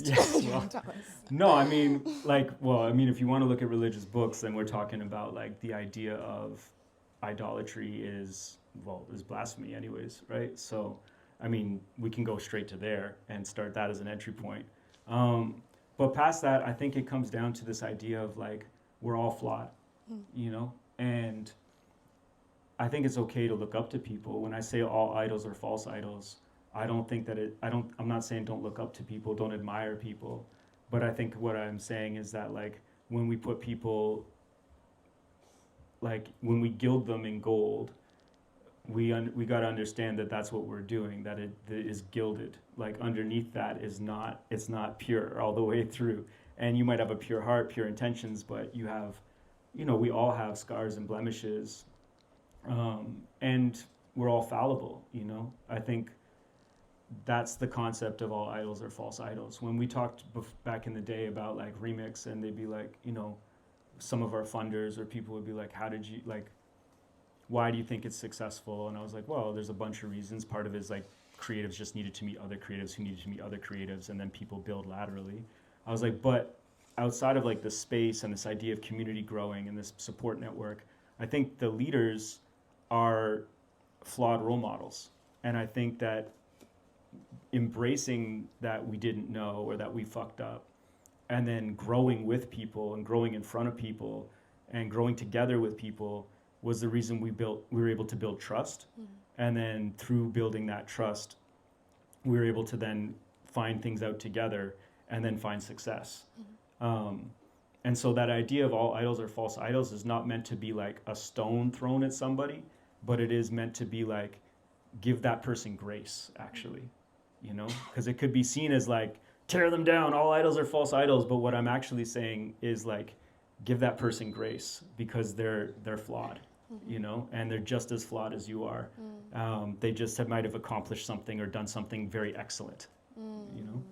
Yes, well, Tell us. no, I mean, like, well, I mean, if you want to look at religious books, then we're talking about like the idea of idolatry is, well, is blasphemy, anyways, right? So, I mean, we can go straight to there and start that as an entry point. Um, but past that, I think it comes down to this idea of like, we're all flawed, you know? And I think it's okay to look up to people. When I say all idols are false idols, I don't think that I'm not saying don't look up to people, don't admire people. But I think what I'm saying is that like when we put people, like when we gild them in gold, we got to understand that that's what we're doing, that it is gilded. Like underneath that is not, it's not pure all the way through. And you might have a pure heart, pure intentions, but you have, you know, we all have scars and blemishes, and we're all fallible, you know. I think that's the concept of all idols are false idols. When we talked back in the day about like remix, and they'd be like, you know, some of our funders or people would be like, how did you, like, why do you think it's successful? And I was like, well, there's a bunch of reasons. Part of it is like creatives just needed to meet other creatives who needed to meet other creatives, and then people build laterally. I was like, but outside of like the space and this idea of community growing and this support network, I think the leaders are flawed role models. And I think that embracing that we didn't know or that we fucked up, and then growing with people and growing in front of people and growing together with people was the reason we were able to build trust. And then through building that trust, we were able to then find things out together and then find success. And so that idea of all idols are false idols is not meant to be like a stone thrown at somebody, but it is meant to be like, give that person grace, actually, you know? Because it could be seen as like, tear them down, all idols are false idols, but what I'm actually saying is like, give that person grace because they're flawed, you know, and they're just as flawed as you are. They just might have accomplished something or done something very excellent, you know?